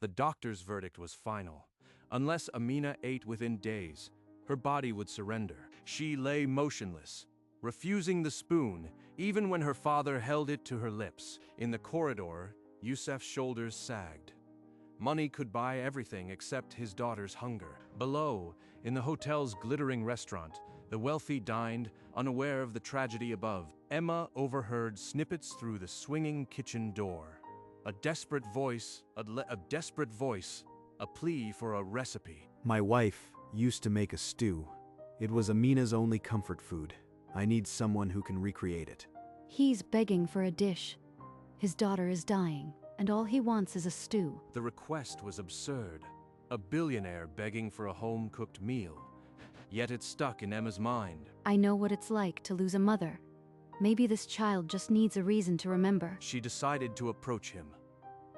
The doctor's verdict was final. Unless Amina ate within days, her body would surrender. She lay motionless, refusing the spoon, even when her father held it to her lips. In the corridor, Yusef's shoulders sagged. Money could buy everything except his daughter's hunger. Below, in the hotel's glittering restaurant, the wealthy dined, unaware of the tragedy above. Emma overheard snippets through the swinging kitchen door. A desperate voice, a plea for a recipe. My wife used to make a stew. It was Amina's only comfort food. I need someone who can recreate it. He's begging for a dish. His daughter is dying, and all he wants is a stew. The request was absurd. A billionaire begging for a home-cooked meal. Yet it stuck in Emma's mind. I know what it's like to lose a mother. Maybe this child just needs a reason to remember. She decided to approach him,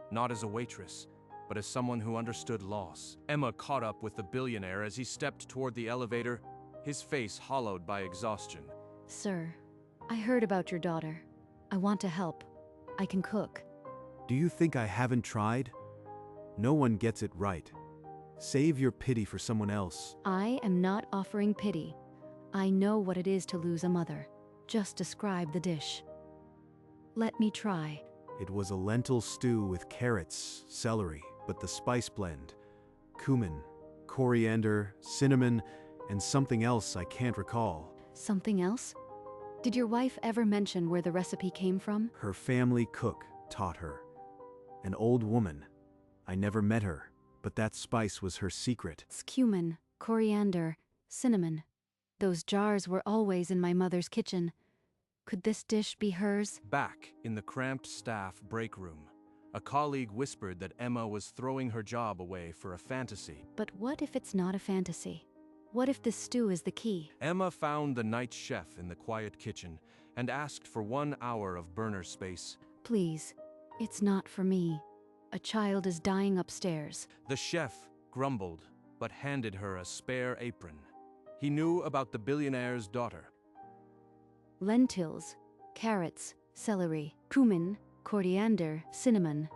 not as a waitress, but as someone who understood loss. Emma caught up with the billionaire as he stepped toward the elevator, his face hollowed by exhaustion. Sir, I heard about your daughter. I want to help. I can cook. Do you think I haven't tried? No one gets it right. Save your pity for someone else. I am not offering pity. I know what it is to lose a mother. Just describe the dish. Let me try. It was a lentil stew with carrots, celery, but the spice blend, cumin, coriander, cinnamon, and something else I can't recall. Something else? Did your wife ever mention where the recipe came from? Her family cook taught her. An old woman. I never met her, but that spice was her secret. It's cumin, coriander, cinnamon. Those jars were always in my mother's kitchen. Could this dish be hers? Back in the cramped staff break room, a colleague whispered that Emma was throwing her job away for a fantasy. But what if it's not a fantasy? What if this stew is the key? Emma found the night chef in the quiet kitchen and asked for 1 hour of burner space. Please, it's not for me. A child is dying upstairs. The chef grumbled, but handed her a spare apron. He knew about the billionaire's daughter. Lentils, carrots, celery, cumin, coriander, cinnamon.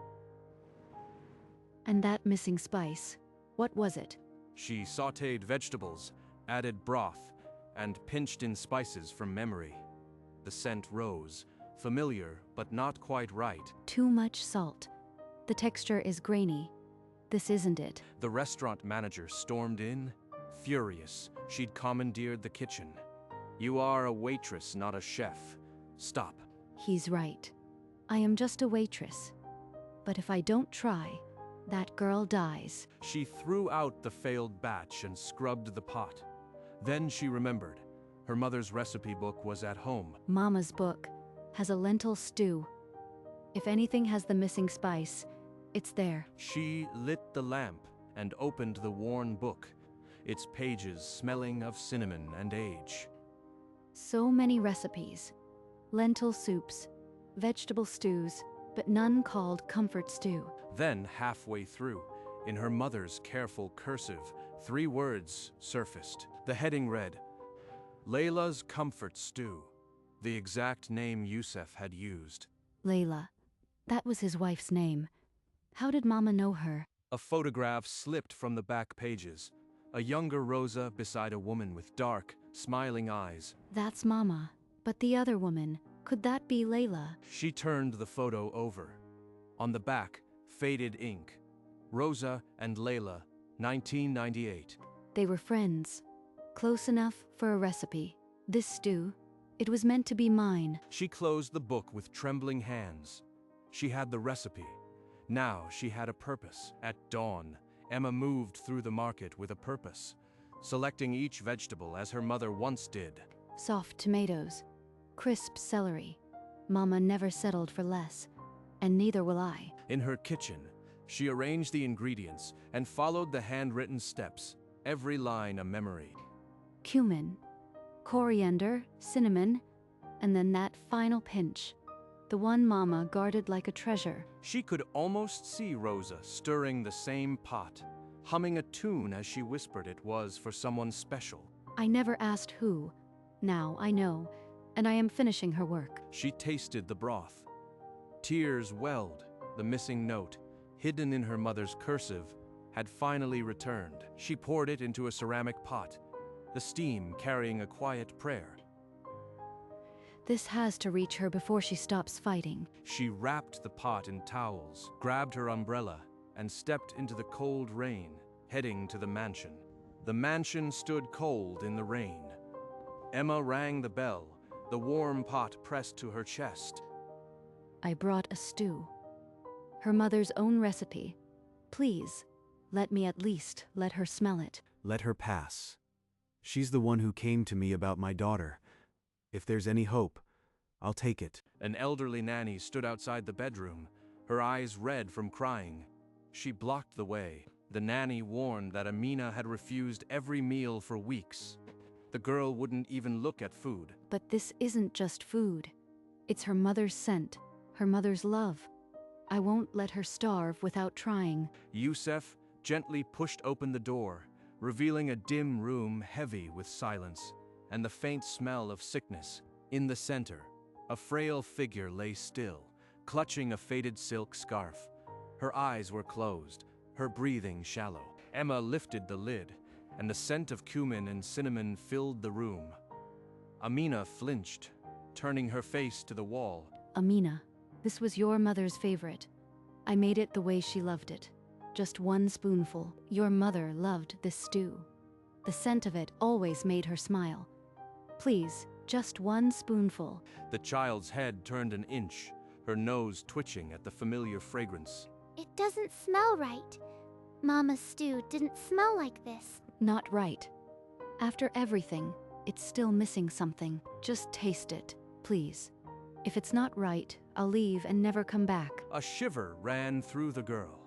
And that missing spice, what was it? She sautéed vegetables, added broth, and pinched in spices from memory. The scent rose, familiar but not quite right. Too much salt. The texture is grainy. This isn't it. The restaurant manager stormed in, furious. She'd commandeered the kitchen. You are a waitress, not a chef. Stop. He's right. I am just a waitress. But if I don't try, that girl dies. She threw out the failed batch and scrubbed the pot. Then she remembered. Her mother's recipe book was at home. Mama's book has a lentil stew. If anything has the missing spice, it's there. She lit the lamp and opened the worn book, its pages smelling of cinnamon and age. So many recipes. Lentil soups, vegetable stews, but none called comfort stew. Then, halfway through, in her mother's careful cursive, 3 words surfaced. The heading read, Layla's Comfort Stew, the exact name Yusef had used. Layla. That was his wife's name. How did Mama know her? A photograph slipped from the back pages. A younger Rosa beside a woman with dark, smiling eyes. That's Mama. But the other woman, could that be Layla? She turned the photo over. On the back, faded ink. Rosa and Layla, 1998. They were friends. Close enough for a recipe. This stew, it was meant to be mine. She closed the book with trembling hands. She had the recipe. Now she had a purpose. At dawn, Emma moved through the market with a purpose, selecting each vegetable as her mother once did. Soft tomatoes, crisp celery. Mama never settled for less, and neither will I. In her kitchen, she arranged the ingredients and followed the handwritten steps, every line a memory. Cumin, coriander, cinnamon, and then that final pinch. The one Mama guarded like a treasure. She could almost see Rosa stirring the same pot, humming a tune as she whispered it was for someone special. I never asked who. Now I know, and I am finishing her work. She tasted the broth. Tears welled, the missing note, hidden in her mother's cursive, had finally returned. She poured it into a ceramic pot, the steam carrying a quiet prayer. This has to reach her before she stops fighting. She wrapped the pot in towels, grabbed her umbrella, and stepped into the cold rain, heading to the mansion. The mansion stood cold in the rain. Emma rang the bell, the warm pot pressed to her chest. I brought a stew. Her mother's own recipe. Please, let me at least let her smell it. Let her pass. She's the one who came to me about my daughter. If there's any hope, I'll take it. An elderly nanny stood outside the bedroom, her eyes red from crying. She blocked the way. The nanny warned that Amina had refused every meal for weeks. The girl wouldn't even look at food. But this isn't just food. It's her mother's scent, her mother's love. I won't let her starve without trying. Yusef gently pushed open the door, revealing a dim room heavy with silence and the faint smell of sickness. In the center, a frail figure lay still, clutching a faded silk scarf. Her eyes were closed, her breathing shallow. Emma lifted the lid, and the scent of cumin and cinnamon filled the room. Amina flinched, turning her face to the wall. Amina, this was your mother's favorite. I made it the way she loved it. Just one spoonful. Your mother loved this stew. The scent of it always made her smile. Please, just one spoonful. The child's head turned an inch, her nose twitching at the familiar fragrance. It doesn't smell right. Mama's stew didn't smell like this. Not right. After everything, it's still missing something. Just taste it, please. If it's not right, I'll leave and never come back. A shiver ran through the girl.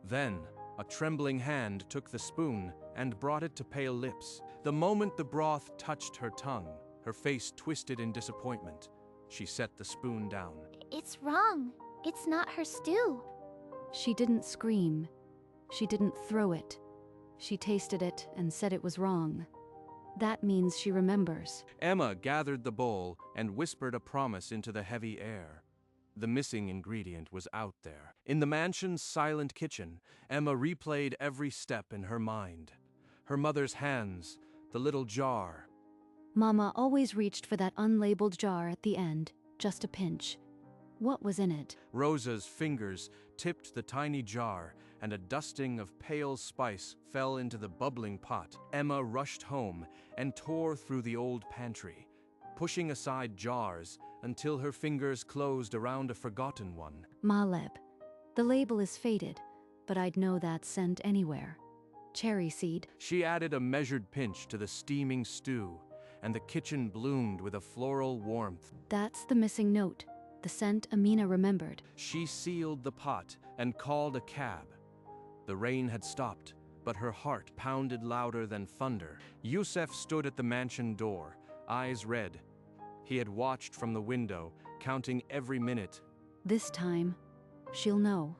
Then, a trembling hand took the spoon and brought it to pale lips. The moment the broth touched her tongue, her face twisted in disappointment. She set the spoon down. It's wrong. It's not her stew. She didn't scream. She didn't throw it. She tasted it and said it was wrong. That means she remembers. Emma gathered the bowl and whispered a promise into the heavy air. The missing ingredient was out there. In the mansion's silent kitchen, Emma replayed every step in her mind. Her mother's hands, the little jar. Mama always reached for that unlabeled jar at the end, just a pinch. What was in it? Rosa's fingers tipped the tiny jar, and a dusting of pale spice fell into the bubbling pot. Emma rushed home and tore through the old pantry, pushing aside jars until her fingers closed around a forgotten one. Maleb. The label is faded, but I'd know that scent anywhere. Cherry seed. She added a measured pinch to the steaming stew, and the kitchen bloomed with a floral warmth. That's the missing note, the scent Amina remembered. She sealed the pot and called a cab. The rain had stopped, but her heart pounded louder than thunder. Yusef stood at the mansion door, eyes red. He had watched from the window, counting every minute. This time, she'll know.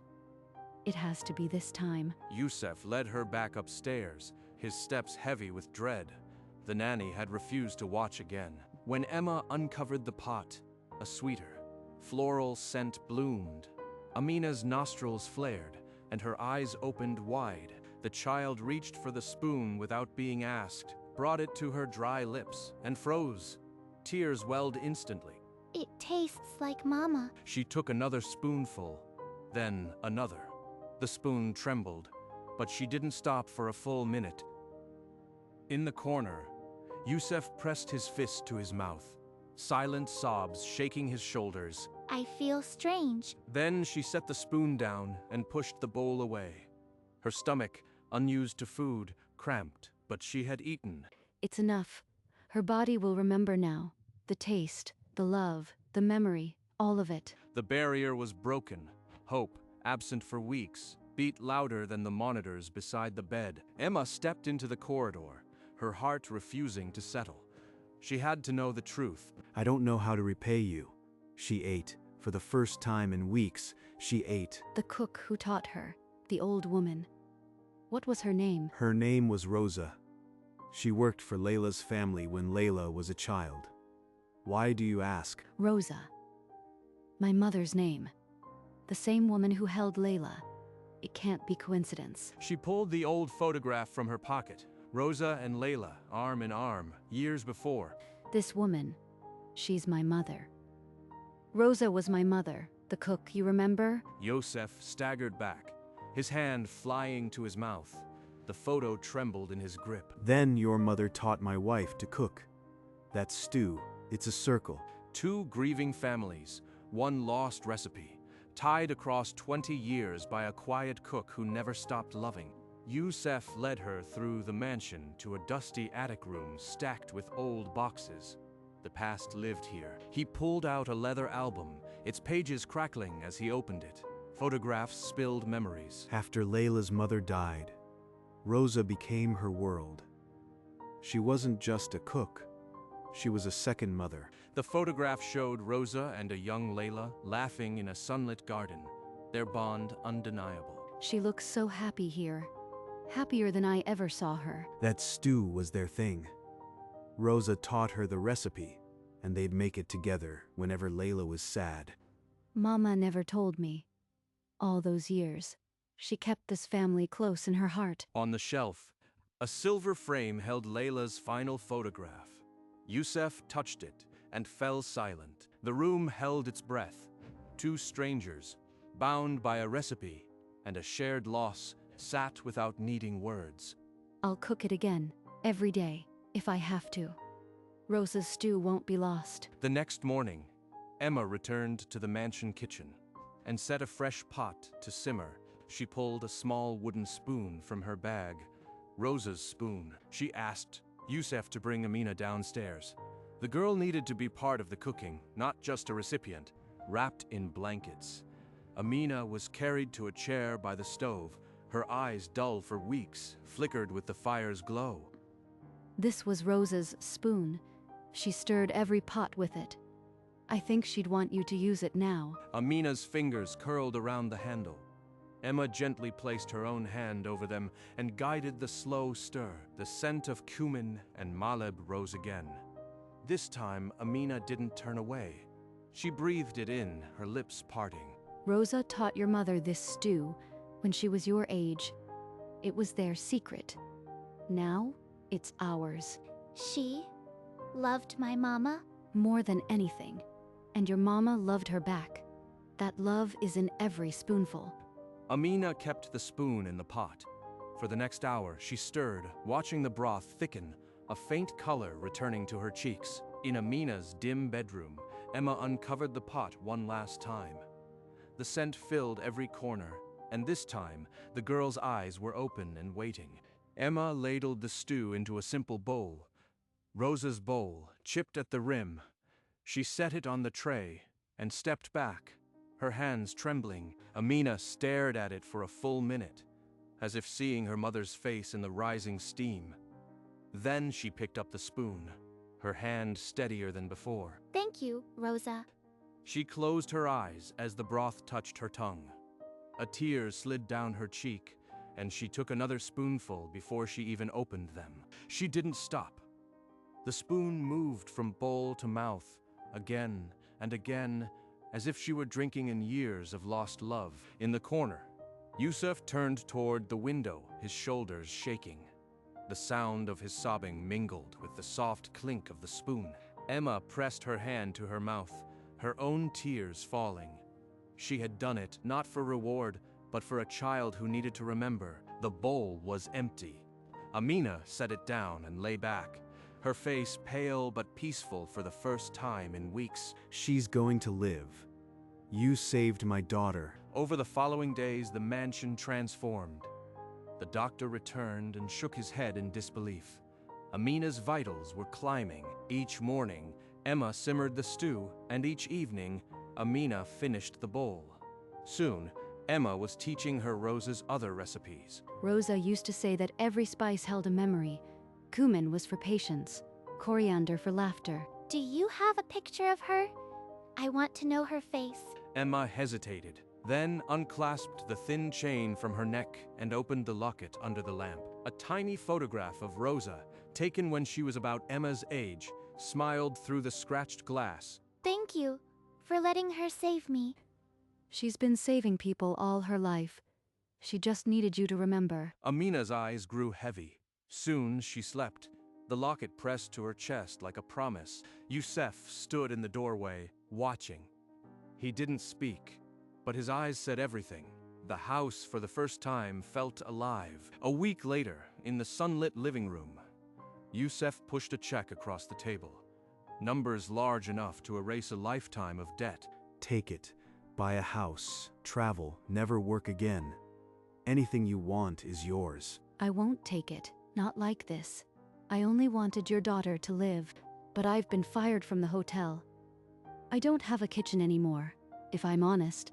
It has to be this time. Yusef led her back upstairs, his steps heavy with dread. The nanny had refused to watch again. When Emma uncovered the pot, a sweeter, floral scent bloomed. Amina's nostrils flared, and her eyes opened wide. The child reached for the spoon without being asked, brought it to her dry lips, and froze. Tears welled instantly. It tastes like Mama. She took another spoonful, then another. The spoon trembled, but she didn't stop for a full minute. In the corner, Yusef pressed his fist to his mouth, silent sobs shaking his shoulders. I feel strange. Then she set the spoon down and pushed the bowl away. Her stomach, unused to food, cramped, but she had eaten. It's enough. Her body will remember now. The taste, the love, the memory, all of it. The barrier was broken. Hope, absent for weeks, beat louder than the monitors beside the bed. Emma stepped into the corridor, her heart refusing to settle. She had to know the truth. I don't know how to repay you. She ate. For the first time in weeks, she ate. The cook who taught her, the old woman. What was her name? Her name was Rosa. She worked for Layla's family when Layla was a child. Why do you ask? Rosa. My mother's name. The same woman who held Layla. It can't be coincidence. She pulled the old photograph from her pocket. Rosa and Layla, arm in arm, years before. This woman, she's my mother. Rosa was my mother, the cook, you remember? Yosef staggered back, his hand flying to his mouth. The photo trembled in his grip. Then your mother taught my wife to cook. That stew, it's a circle. Two grieving families, one lost recipe, tied across 20 years by a quiet cook who never stopped loving. Yusef led her through the mansion to a dusty attic room stacked with old boxes. The past lived here. He pulled out a leather album, its pages crackling as he opened it. Photographs spilled memories. After Layla's mother died, Rosa became her world. She wasn't just a cook. She was a second mother. The photograph showed Rosa and a young Layla laughing in a sunlit garden, their bond undeniable. She looks so happy here. Happier than I ever saw her. That stew was their thing. Rosa taught her the recipe, and they'd make it together whenever Layla was sad. Mama never told me. All those years, she kept this family close in her heart. On the shelf, a silver frame held Layla's final photograph. Yusef touched it and fell silent. The room held its breath. Two strangers, bound by a recipe and a shared loss, sat without needing words. I'll cook it again, every day, if I have to. Rosa's stew won't be lost. The next morning, Emma returned to the mansion kitchen and set a fresh pot to simmer. She pulled a small wooden spoon from her bag. Rosa's spoon. She asked Yusef to bring Amina downstairs. The girl needed to be part of the cooking, not just a recipient, wrapped in blankets. Amina was carried to a chair by the stove, her eyes dull for weeks, flickered with the fire's glow. This was Rosa's spoon. She stirred every pot with it. I think she'd want you to use it now. Amina's fingers curled around the handle. Emma gently placed her own hand over them and guided the slow stir. The scent of cumin and maleb rose again. This time, Amina didn't turn away. She breathed it in, her lips parting. Rosa taught your mother this stew when she was your age. It was their secret. Now, it's ours. She loved my mama? More than anything. And your mama loved her back. That love is in every spoonful. Amina kept the spoon in the pot. For the next hour, she stirred, watching the broth thicken, a faint color returning to her cheeks. In Amina's dim bedroom, Emma uncovered the pot one last time. The scent filled every corner, and this time, the girl's eyes were open and waiting. Emma ladled the stew into a simple bowl. Rosa's bowl, chipped at the rim. She set it on the tray and stepped back, her hands trembling. Amina stared at it for a full minute, as if seeing her mother's face in the rising steam. Then she picked up the spoon, her hand steadier than before. Thank you, Rosa. She closed her eyes as the broth touched her tongue. A tear slid down her cheek, and she took another spoonful before she even opened them. She didn't stop. The spoon moved from bowl to mouth, again and again, as if she were drinking in years of lost love. In the corner, Yusef turned toward the window, his shoulders shaking. The sound of his sobbing mingled with the soft clink of the spoon. Emma pressed her hand to her mouth, her own tears falling. She had done it not for reward, but for a child who needed to remember. The bowl was empty. Amina set it down and lay back, her face pale but peaceful for the first time in weeks. She's going to live. You saved my daughter. Over the following days, the mansion transformed. The doctor returned and shook his head in disbelief. Amina's vitals were climbing. Each morning, Emma simmered the stew, and each evening, Amina finished the bowl. Soon, Emma was teaching her Rosa's other recipes. Rosa used to say that every spice held a memory. Cumin was for patience, coriander for laughter. Do you have a picture of her? I want to know her face. Emma hesitated, then unclasped the thin chain from her neck and opened the locket under the lamp. A tiny photograph of Rosa, taken when she was about Emma's age, smiled through the scratched glass. Thank you for letting her save me. She's been saving people all her life. She just needed you to remember. Amina's eyes grew heavy. Soon she slept, the locket pressed to her chest like a promise. Youssef stood in the doorway, watching. He didn't speak, but his eyes said everything. The house, for the first time, felt alive. A week later, in the sunlit living room, Youssef pushed a check across the table. Numbers large enough to erase a lifetime of debt. Take it. Buy a house. Travel. Never work again. Anything you want is yours. I won't take it. Not like this. I only wanted your daughter to live, but I've been fired from the hotel. I don't have a kitchen anymore. If I'm honest,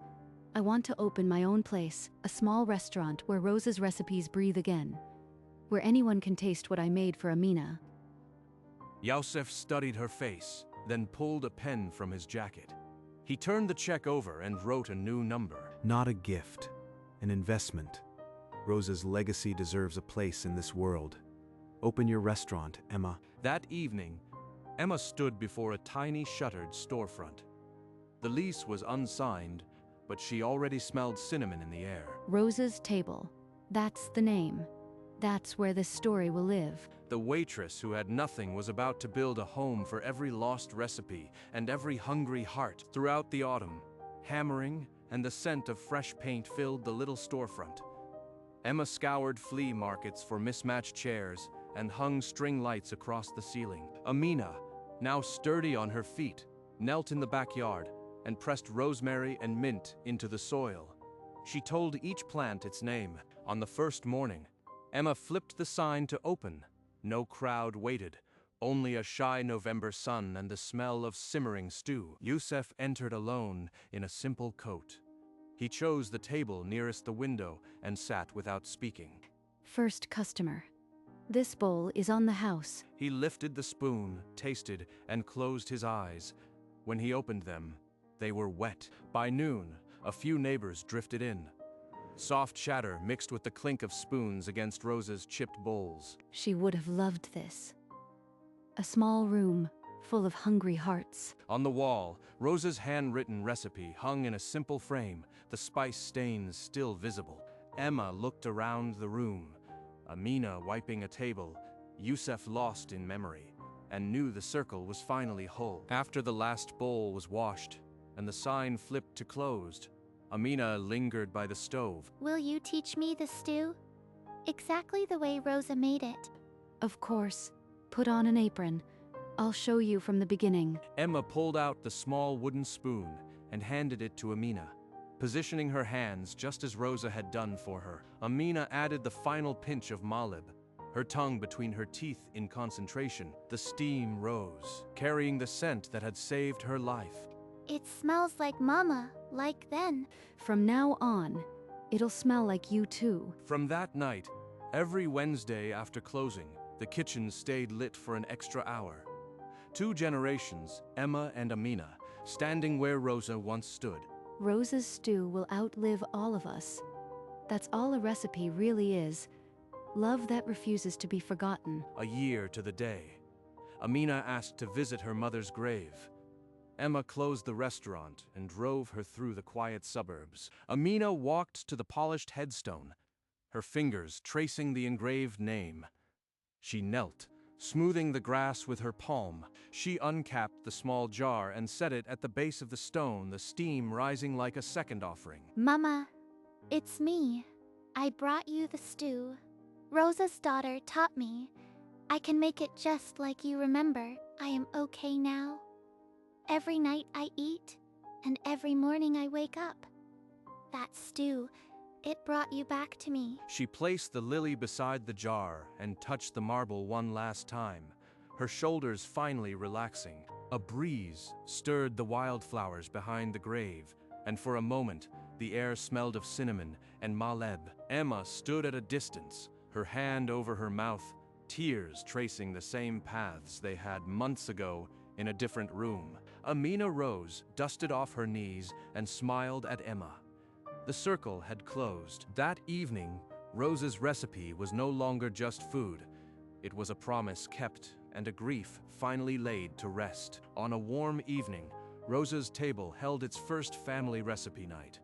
I want to open my own place, a small restaurant where Rose's recipes breathe again, where anyone can taste what I made for Amina. Youssef studied her face, then pulled a pen from his jacket. He turned the check over and wrote a new number. Not a gift. An investment. Rosa's legacy deserves a place in this world. Open your restaurant, Emma. That evening, Emma stood before a tiny shuttered storefront. The lease was unsigned, but she already smelled cinnamon in the air. Rose's Table. That's the name. That's where this story will live. The waitress who had nothing was about to build a home for every lost recipe and every hungry heart. Throughout the autumn, hammering and the scent of fresh paint filled the little storefront. Emma scoured flea markets for mismatched chairs and hung string lights across the ceiling. Amina, now sturdy on her feet, knelt in the backyard and pressed rosemary and mint into the soil. She told each plant its name. On the first morning, Emma flipped the sign to open. No crowd waited, only a shy November sun and the smell of simmering stew. Youssef entered alone in a simple coat. He chose the table nearest the window and sat without speaking. First customer. This bowl is on the house. He lifted the spoon, tasted, and closed his eyes. When he opened them, they were wet. By noon, a few neighbors drifted in. Soft chatter mixed with the clink of spoons against Rosa's chipped bowls. She would have loved this. A small room, full of hungry hearts. On the wall, Rosa's handwritten recipe hung in a simple frame, the spice stains still visible. Emma looked around the room. Amina wiping a table, Youssef lost in memory, and knew the circle was finally whole. After the last bowl was washed, and the sign flipped to closed, Amina lingered by the stove. Will you teach me the stew? Exactly the way Rosa made it. Of course. Put on an apron. I'll show you from the beginning. Emma pulled out the small wooden spoon and handed it to Amina, positioning her hands just as Rosa had done for her. Amina added the final pinch of malib, her tongue between her teeth in concentration. The steam rose, carrying the scent that had saved her life. It smells like Mama, like then. From now on, it'll smell like you too. From that night, every Wednesday after closing, the kitchen stayed lit for an extra hour. 2 generations, Emma and Amina, standing where Rosa once stood. Rosa's stew will outlive all of us. That's all a recipe really is. Love that refuses to be forgotten. A year to the day, Amina asked to visit her mother's grave. Emma closed the restaurant and drove her through the quiet suburbs. Amina walked to the polished headstone, her fingers tracing the engraved name. She knelt, smoothing the grass with her palm. She uncapped the small jar and set it at the base of the stone, the steam rising like a second offering. Mama, it's me. I brought you the stew. Rosa's daughter taught me. I can make it just like you remember. I am okay now. Every night I eat, and every morning I wake up. That stew, it brought you back to me. She placed the lily beside the jar and touched the marble one last time, her shoulders finally relaxing. A breeze stirred the wildflowers behind the grave, and for a moment, the air smelled of cinnamon and maleb. Emma stood at a distance, her hand over her mouth, tears tracing the same paths they had months ago in a different room. Amina rose, dusted off her knees, and smiled at Emma. The circle had closed. That evening, Rosa's recipe was no longer just food. It was a promise kept and a grief finally laid to rest. On a warm evening, Rosa's table held its first family recipe night.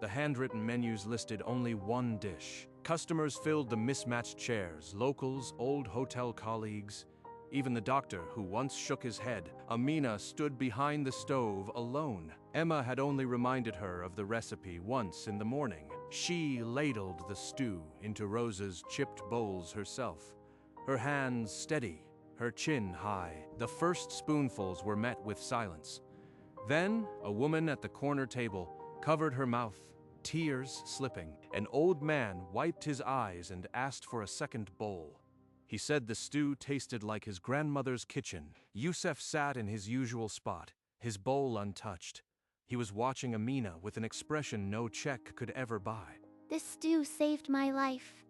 The handwritten menus listed only one dish. Customers filled the mismatched chairs, locals, old hotel colleagues, even the doctor, who once shook his head. Amina stood behind the stove alone. Emma had only reminded her of the recipe once in the morning. She ladled the stew into Rosa's chipped bowls herself, her hands steady, her chin high. The first spoonfuls were met with silence. Then, a woman at the corner table covered her mouth, tears slipping. An old man wiped his eyes and asked for a second bowl. He said the stew tasted like his grandmother's kitchen. Yusef sat in his usual spot, his bowl untouched. He was watching Amina with an expression no check could ever buy. This stew saved my life.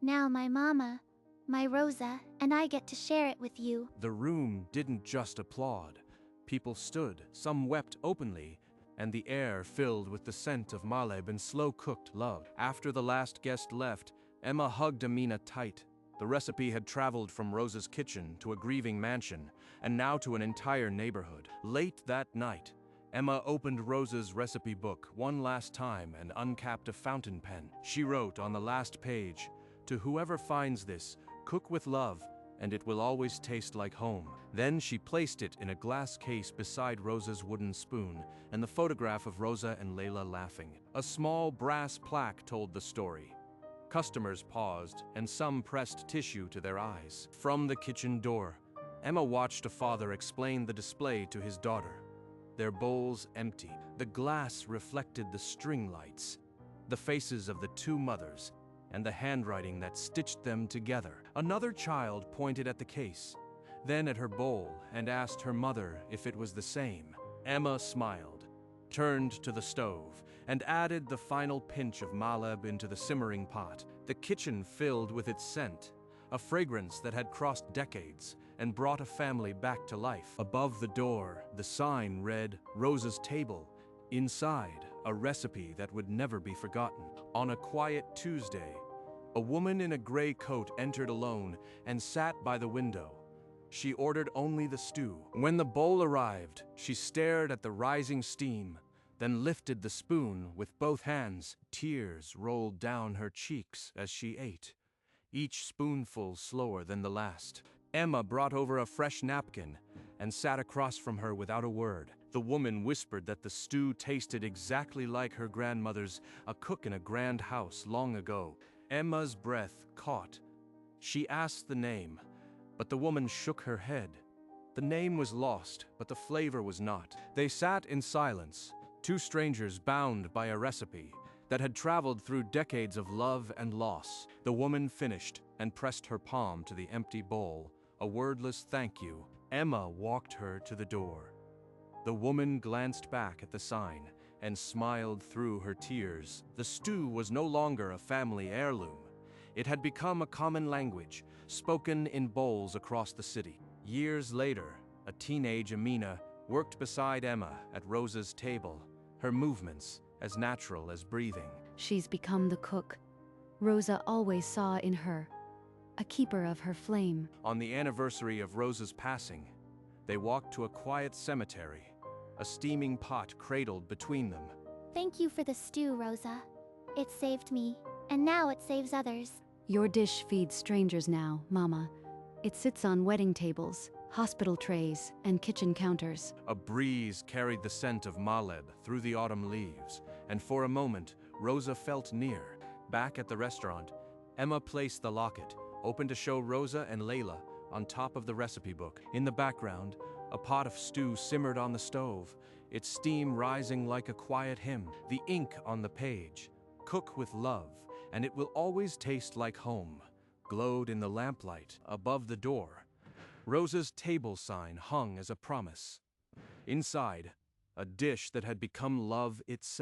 Now my mama, my Rosa, and I get to share it with you. The room didn't just applaud. People stood, some wept openly, and the air filled with the scent of maleb and slow-cooked love. After the last guest left, Emma hugged Amina tight. The recipe had traveled from Rosa's kitchen to a grieving mansion, and now to an entire neighborhood. Late that night, Emma opened Rosa's recipe book one last time and uncapped a fountain pen. She wrote on the last page, "To whoever finds this, cook with love, and it will always taste like home." Then she placed it in a glass case beside Rosa's wooden spoon and the photograph of Rosa and Layla laughing. A small brass plaque told the story. Customers paused, and some pressed tissue to their eyes. From the kitchen door, Emma watched a father explain the display to his daughter. Their bowls empty. The glass reflected the string lights, the faces of the two mothers, and the handwriting that stitched them together. Another child pointed at the case, then at her bowl, and asked her mother if it was the same. Emma smiled, turned to the stove, and added the final pinch of maleb into the simmering pot. The kitchen filled with its scent, a fragrance that had crossed decades and brought a family back to life. Above the door, the sign read, "Rosa's Table." Inside, a recipe that would never be forgotten. On a quiet Tuesday, a woman in a gray coat entered alone and sat by the window. She ordered only the stew. When the bowl arrived, she stared at the rising steam, then lifted the spoon with both hands. Tears rolled down her cheeks as she ate, each spoonful slower than the last. Emma brought over a fresh napkin and sat across from her without a word. The woman whispered that the stew tasted exactly like her grandmother's, a cook in a grand house long ago. Emma's breath caught. She asked the name, but the woman shook her head. The name was lost, but the flavor was not. They sat in silence, two strangers bound by a recipe that had traveled through decades of love and loss. The woman finished and pressed her palm to the empty bowl, a wordless thank you. Emma walked her to the door. The woman glanced back at the sign and smiled through her tears. The stew was no longer a family heirloom. It had become a common language, spoken in bowls across the city. Years later, a teenage Amina worked beside Emma at Rosa's table, her movements as natural as breathing. She's become the cook Rosa always saw in her, a keeper of her flame. On the anniversary of Rosa's passing, they walked to a quiet cemetery, a steaming pot cradled between them. Thank you for the stew, Rosa. It saved me, and now it saves others. Your dish feeds strangers now, Mama. It sits on wedding tables, hospital trays, and kitchen counters. A breeze carried the scent of maleb through the autumn leaves, and for a moment, Rosa felt near. Back at the restaurant, Emma placed the locket, open to show Rosa and Layla, on top of the recipe book. In the background, a pot of stew simmered on the stove, its steam rising like a quiet hymn. The ink on the page, "Cook with love, and it will always taste like home," glowed in the lamplight above the door. Rosa's table sign hung as a promise. Inside, a dish that had become love itself.